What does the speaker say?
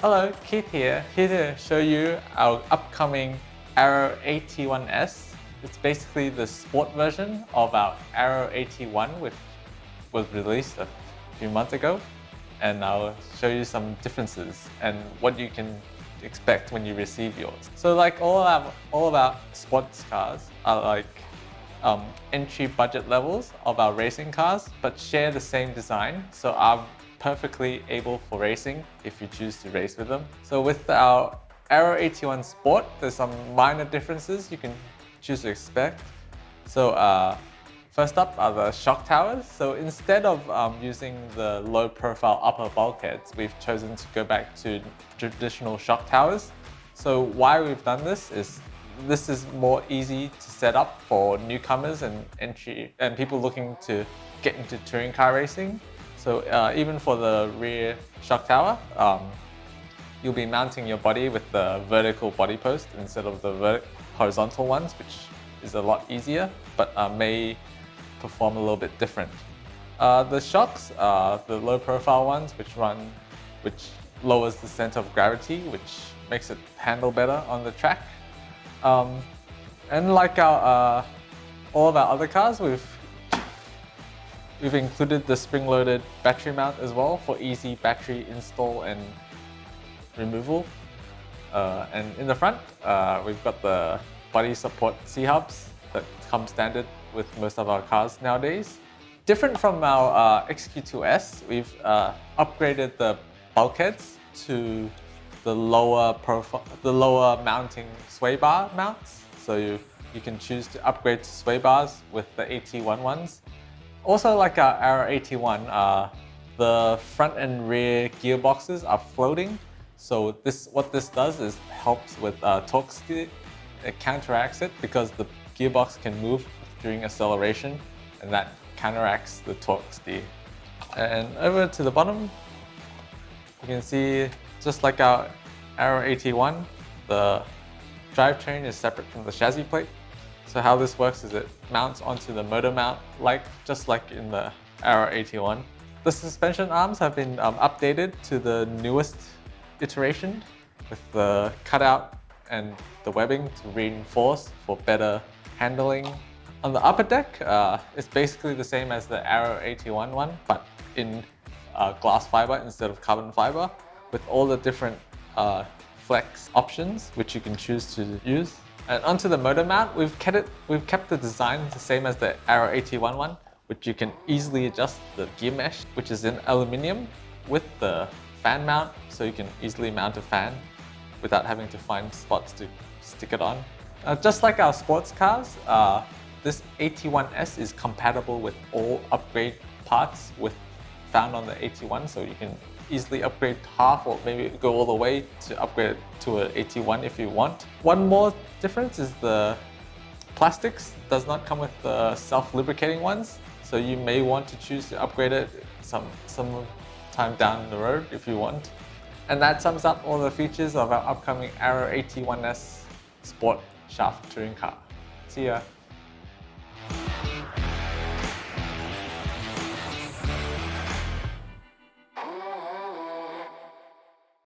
Hello, Keith here to show you our upcoming Arrow AT1S. It's basically the sport version of our Arrow AT1, which was released a few months ago. And I'll show you some differences and what you can expect when you receive yours. So like all of our sports cars are like entry budget levels of our racing cars, but share the same design. So are perfectly able for racing if you choose to race with them. So with our Arrow AT1 Sport, there's some minor differences you can choose to expect. So first up are the shock towers. So instead of using the low profile upper bulkheads, we've chosen to go back to traditional shock towers. So why we've done this is more easy to set up for newcomers and people looking to get into touring car racing. So even for the rear shock tower, you'll be mounting your body with the vertical body post instead of the horizontal ones, which is a lot easier, but may perform a little bit different. The shocks are the low profile ones, which lowers the center of gravity, which makes it handle better on the track. And like all of our other cars, we've included the spring-loaded battery mount as well for easy battery install and removal. And in the front, we've got the body support C-hubs that come standard with most of our cars nowadays. Different from our XQ2S, we've upgraded the bulkheads to the lower mounting sway bar mounts. So you can choose to upgrade to sway bars with the AT1 ones. Also, like our Arrow AT1, the front and rear gearboxes are floating. So what this does is helps with torque steer. It counteracts it because the gearbox can move during acceleration, and that counteracts the torque steer. And over to the bottom, you can see just like our Arrow AT1, the drivetrain is separate from the chassis plate. So how this works is it mounts onto the motor mount, just like in the Arrow AT1. The suspension arms have been updated to the newest iteration with the cutout and the webbing to reinforce for better handling. On the upper deck, it's basically the same as the Arrow AT1 one, but in glass fiber instead of carbon fiber, with all the different flex options which you can choose to use. And onto the motor mount, we've kept the design the same as the Arrow AT1 one, which you can easily adjust the gear mesh, which is in aluminium, with the fan mount, so you can easily mount a fan without having to find spots to stick it on. Just like our sports cars, this AT1S is compatible with all upgrade parts found on the AT1, so you can easily upgrade half or maybe go all the way to upgrade to an AT1 if you want. One more difference is the plastics does not come with the self-lubricating ones, so you may want to choose to upgrade it some time down the road if you want. And that sums up all the features of our upcoming Arrow AT1S Sport Shaft Touring Car. See ya!